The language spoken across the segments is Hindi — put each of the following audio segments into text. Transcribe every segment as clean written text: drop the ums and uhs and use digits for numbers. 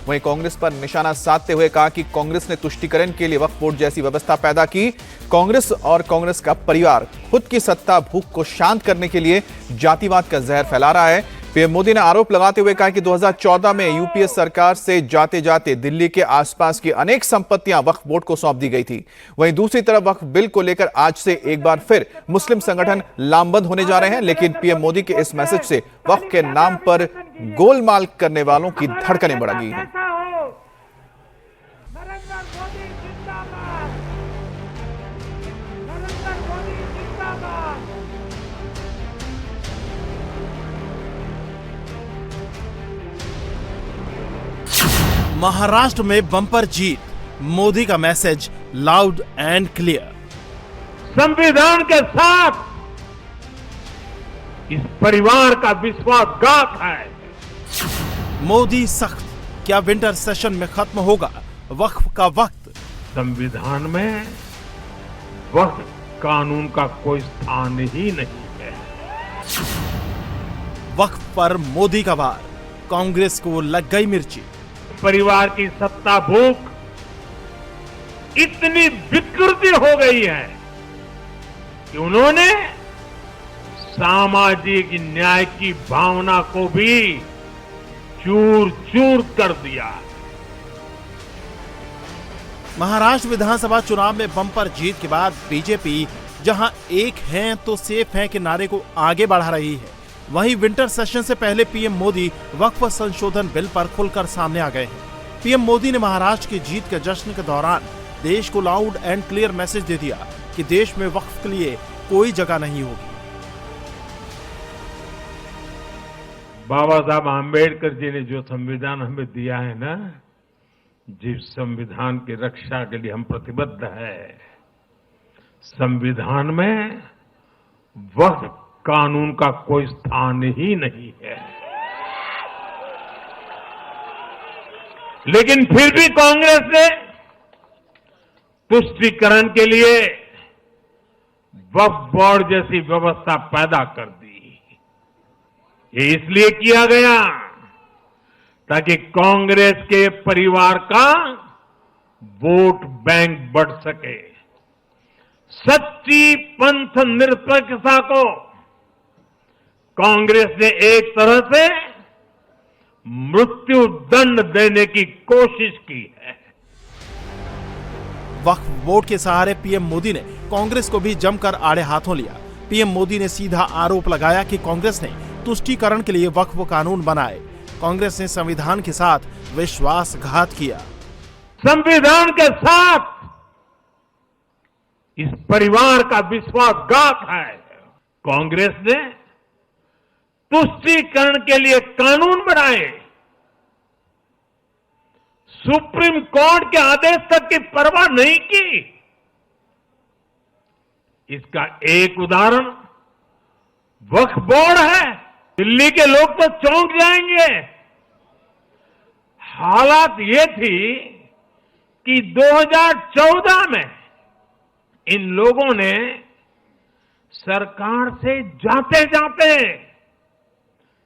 वहीं कांग्रेस पर निशाना साधते हुए कहा कि कांग्रेस ने तुष्टीकरण के लिए वक्फ बोर्ड जैसी व्यवस्था पैदा की। कांग्रेस और कांग्रेस का परिवार खुद की सत्ता भूख को शांत करने के लिए जातिवाद का जहर फैला रहा है। पीएम मोदी ने आरोप लगाते हुए कहा कि 2014 में यूपीए सरकार से जाते जाते दिल्ली के आसपास की अनेक संपत्तियां वक्फ बोर्ड को सौंप दी गई थी। वहीं दूसरी तरफ वक्फ बिल को लेकर आज से एक बार फिर मुस्लिम संगठन लामबंद होने जा रहे हैं, लेकिन पीएम मोदी के इस मैसेज से वक्फ के नाम पर गोलमाल करने वालों की धड़कनें बढ़ गई हैं। महाराष्ट्र में बम्पर जीत, मोदी का मैसेज लाउड एंड क्लियर। संविधान के साथ इस परिवार का विश्वासघात है। मोदी सख्त, क्या विंटर सेशन में खत्म होगा वक्फ का वक्त? संविधान में वक्फ कानून का कोई स्थान ही नहीं है। वक्फ पर मोदी का वार, कांग्रेस को लग गई मिर्ची। परिवार की सत्ता भूख इतनी विकृति हो गई है कि उन्होंने सामाजिक न्याय की भावना को भी चूर चूर कर दिया। महाराष्ट्र विधानसभा चुनाव में बम्पर जीत के बाद बीजेपी जहां एक हैं तो सेफ हैं के नारे को आगे बढ़ा रही है, वहीं विंटर सेशन से पहले पीएम मोदी वक्फ संशोधन बिल पर खुलकर सामने आ गए हैं। पीएम मोदी ने महाराष्ट्र की जीत के जश्न के दौरान देश को लाउड एंड क्लियर मैसेज दे दिया कि देश में वक्फ के लिए कोई जगह नहीं होगी। बाबा साहब आम्बेडकर जी ने जो संविधान हमें दिया है ना, जिस संविधान की रक्षा के लिए हम प्रतिबद्ध है, संविधान में वक्फ कानून का कोई स्थान ही नहीं है। लेकिन फिर भी कांग्रेस ने तुष्टीकरण के लिए वक्फ बोर्ड जैसी व्यवस्था पैदा कर दी। ये इसलिए किया गया ताकि कांग्रेस के परिवार का वोट बैंक बढ़ सके। सच्ची पंथ निरपेक्षता को कांग्रेस ने एक तरह से मृत्यु दंड देने की कोशिश की है। वक्फ बोर्ड के सहारे पीएम मोदी ने कांग्रेस को भी जमकर आड़े हाथों लिया। पीएम मोदी ने सीधा आरोप लगाया कि कांग्रेस ने तुष्टीकरण के लिए वक्फ कानून बनाए। कांग्रेस ने संविधान के साथ विश्वासघात किया। संविधान के साथ इस परिवार का विश्वासघात है। कांग्रेस ने तुष्टीकरण के लिए कानून बनाए, सुप्रीम कोर्ट के आदेश तक की परवाह नहीं की। इसका एक उदाहरण वक्फ बोर्ड है। दिल्ली के लोग तो चौंक जाएंगे। हालात ये थी कि 2014 में इन लोगों ने सरकार से जाते जाते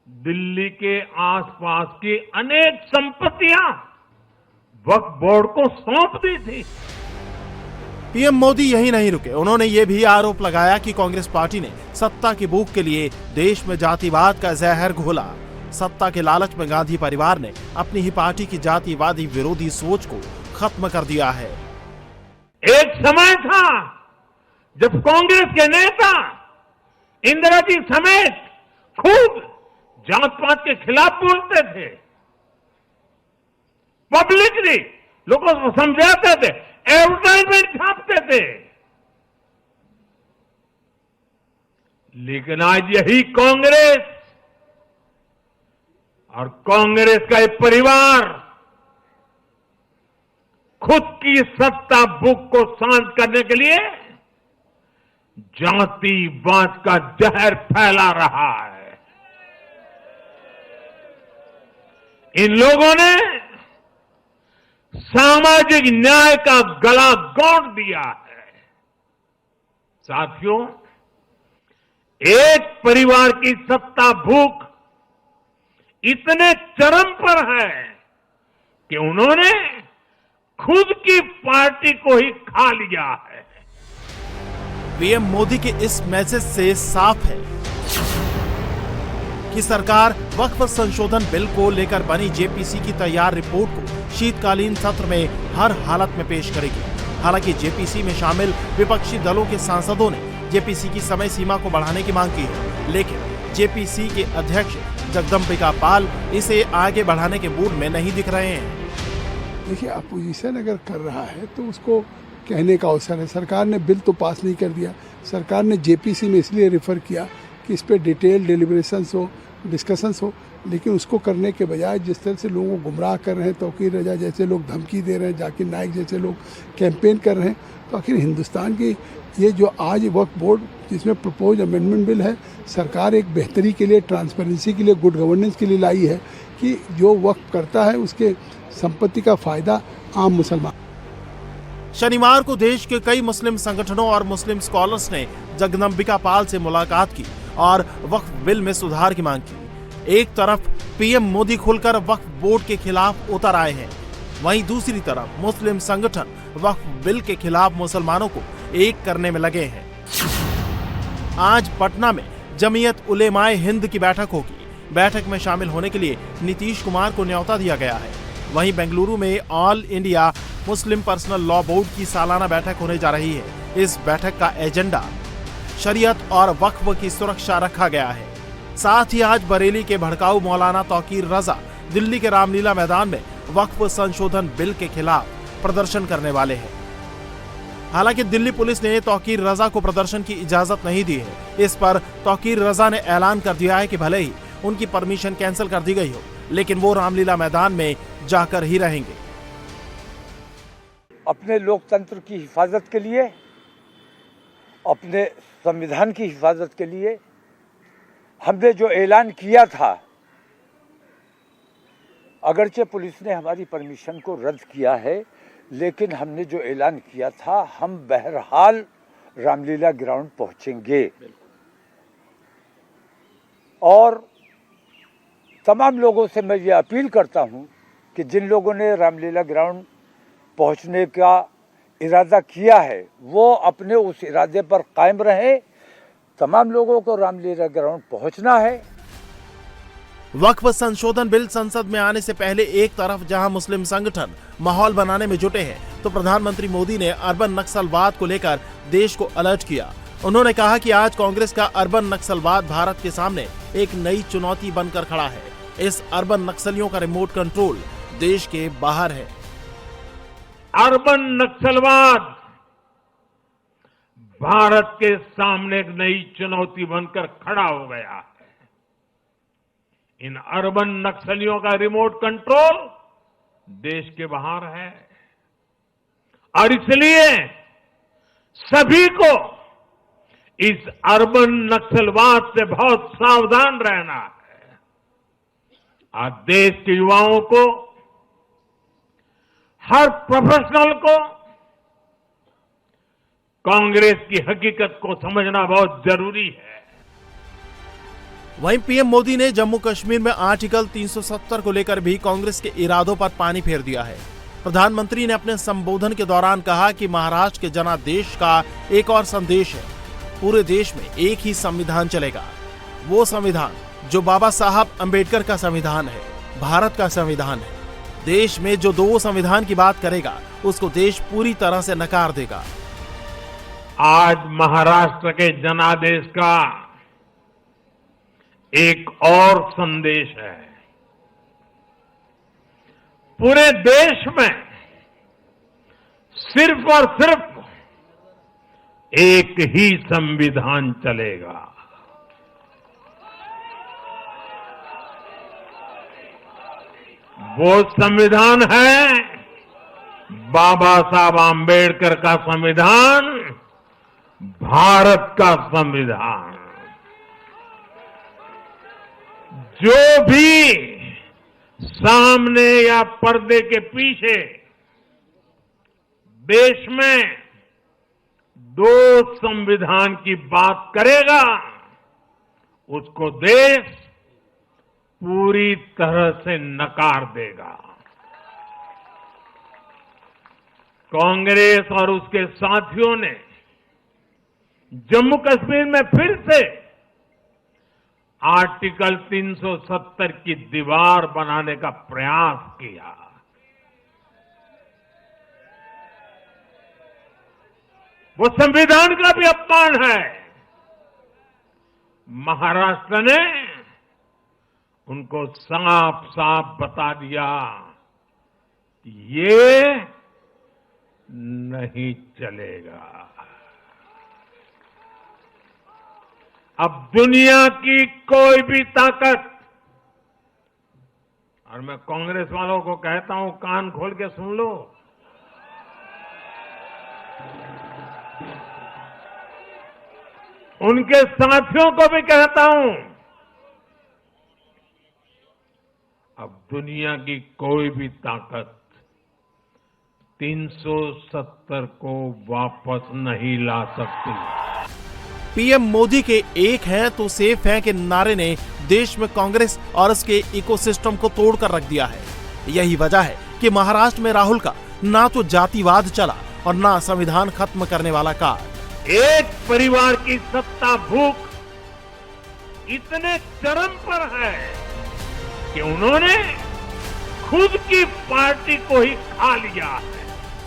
दिल्ली के आसपास की अनेक संपत्तियां वक्फ बोर्ड को सौंप दी थी। पीएम मोदी यही नहीं रुके, उन्होंने ये भी आरोप लगाया कि कांग्रेस पार्टी ने सत्ता की भूख के लिए देश में जातिवाद का जहर घोला। सत्ता के लालच में गांधी परिवार ने अपनी ही पार्टी की जातिवादी विरोधी सोच को खत्म कर दिया है। एक समय था जब कांग्रेस के नेता इंदिरा जी समेत खूब जात पात के खिलाफ बोलते थे, पब्लिकली लोगों को समझाते थे, एडवर्टाइजमेंट छापते थे। लेकिन आज यही कांग्रेस और कांग्रेस का एक परिवार खुद की सत्ता भूख को शांत करने के लिए जातिवाद का जहर फैला रहा है। इन लोगों ने सामाजिक न्याय का गला घोंट दिया है। साथियों, एक परिवार की सत्ता भूख इतने चरम पर है कि उन्होंने खुद की पार्टी को ही खा लिया है। पीएम मोदी के इस मैसेज से साफ है कि सरकार वक्फ संशोधन बिल को लेकर बनी जेपीसी की तैयार रिपोर्ट को शीतकालीन सत्र में हर हालत में पेश करेगी। हालांकि जेपीसी में शामिल विपक्षी दलों के सांसदों ने जेपीसी की समय सीमा को बढ़ाने की मांग की है, लेकिन जेपीसी के अध्यक्ष जगदम्बिका पाल इसे आगे बढ़ाने के मूड में नहीं दिख रहे हैं। देखिए, अपोजिशन अगर कर रहा है तो उसको कहने का अवसर है। सरकार ने बिल तो पास नहीं कर दिया, सरकार ने जेपीसी में इसलिए रेफर किया कि इस पे डिटेल डिलिब्रेशंस हो, डिस्कशंस हो, लेकिन उसको करने के बजाय जिस तरह से लोगों को गुमराह कर रहे हैं, तौकीर रजा जैसे लोग धमकी दे रहे हैं, जाकिर नाइक जैसे लोग कैंपेन कर रहे हैं, तो आखिर हिंदुस्तान की ये जो आज वक्फ बोर्ड जिसमें प्रपोज अमेंडमेंट बिल है, सरकार एक बेहतरी के लिए, ट्रांसपेरेंसी के लिए, गुड गवर्नेंस के लिए लाई है कि जो वक्फ करता है उसके संपत्ति का फायदा आम मुसलमान। शनिवार को देश के कई मुस्लिम संगठनों और मुस्लिम स्कॉलर्स ने जगदम्बिका पाल से मुलाकात की और वक्फ बिल में सुधार की मांग की। एक तरफ पीएम मोदी खुलकर वक्फ बोर्ड के खिलाफ उतर आए हैं, वहीं दूसरी तरफ मुस्लिम संगठन वक्फ बिल के खिलाफ मुसलमानों को एक करने में लगे हैं। आज पटना में जमीयत उलेमाए हिंद की बैठक होगी। बैठक में शामिल होने के लिए नीतीश कुमार को न्योता दिया गया है। वहीं बेंगलुरु में all India Muslim personal law board की सालाना बैठक होने जा रही है। इस बैठक का एजेंडा शरीयत और वक्फ की सुरक्षा रखा गया है। साथ ही आज बरेली के भड़काऊ मौलाना तौकीर रजा दिल्ली के रामलीला मैदान में वक्फ संशोधन बिल के खिलाफ प्रदर्शन करने वाले हैं। हालांकि दिल्ली पुलिस ने तौकीर रजा को प्रदर्शन की इजाजत नहीं दी है। इस पर तौकीर रजा ने ऐलान कर दिया है कि भले ही उनकी परमिशन कैंसिल कर दी गई हो, लेकिन वो रामलीला मैदान में जाकर ही रहेंगे। अपने लोकतंत्र की हिफाजत के लिए, अपने संविधान की हिफाजत के लिए हमने जो ऐलान किया था, अगरचे पुलिस ने हमारी परमिशन को रद्द किया है, लेकिन हमने जो ऐलान किया था, हम बहरहाल रामलीला ग्राउंड पहुंचेंगे। और तमाम लोगों से मैं ये अपील करता हूं कि जिन लोगों ने रामलीला ग्राउंड पहुंचने का इरादा किया है, वो अपने उस इरादे पर कायम रहे। तमाम लोगों को रामलीला ग्राउंड पहुंचना है। वक्फ संशोधन बिल संसद में आने से पहले एक तरफ जहां मुस्लिम संगठन माहौल बनाने में जुटे हैं, तो प्रधानमंत्री मोदी ने अर्बन नक्सलवाद को लेकर देश को अलर्ट किया। उन्होंने कहा कि आज कांग्रेस का अर्बन नक्सलवाद भारत के सामने एक नई चुनौती बनकर खड़ा है। इस अर्बन नक्सलियों का रिमोट कंट्रोल देश के बाहर है। अर्बन नक्सलवाद भारत के सामने एक नई चुनौती बनकर खड़ा हो गया है। इन अर्बन नक्सलियों का रिमोट कंट्रोल देश के बाहर है और इसलिए सभी को इस अर्बन नक्सलवाद से बहुत सावधान रहना है। आज देश के युवाओं को, हर प्रोफेशनल को कांग्रेस की हकीकत को समझना बहुत जरूरी है। वहीं पीएम मोदी ने जम्मू कश्मीर में आर्टिकल 370 को लेकर भी कांग्रेस के इरादों पर पानी फेर दिया है। प्रधानमंत्री ने अपने संबोधन के दौरान कहा कि महाराष्ट्र के जनादेश का एक और संदेश है, पूरे देश में एक ही संविधान चलेगा, वो संविधान जो बाबा साहब अंबेडकर का संविधान है, भारत का संविधान है। देश में जो दो संविधान की बात करेगा, उसको देश पूरी तरह से नकार देगा। आज महाराष्ट्र के जनादेश का एक और संदेश है। पूरे देश में सिर्फ और सिर्फ एक ही संविधान चलेगा। वो संविधान है बाबा साहब आम्बेडकर का संविधान, भारत का संविधान। जो भी सामने या पर्दे के पीछे देश में दो संविधान की बात करेगा, उसको देश पूरी तरह से नकार देगा। कांग्रेस और उसके साथियों ने जम्मू कश्मीर में फिर से आर्टिकल 370 की दीवार बनाने का प्रयास किया। वो संविधान का भी अपमान है। महाराष्ट्र ने उनको साफ साफ बता दिया कि ये नहीं चलेगा। अब दुनिया की कोई भी ताकत, और मैं कांग्रेस वालों को कहता हूं कान खोल के सुन लो, उनके साथियों को भी कहता हूं, अब दुनिया की कोई भी ताकत 370 को वापस नहीं ला सकती। पीएम मोदी के एक है तो सेफ है के नारे ने देश में कांग्रेस और उसके इकोसिस्टम को तोड़कर रख दिया है। यही वजह है कि महाराष्ट्र में राहुल का ना तो जातिवाद चला और ना संविधान खत्म करने वाला कार्य। एक परिवार की सत्ता भूख इतने चरम पर है कि उन्होंने खुद की पार्टी को ही खा लिया है।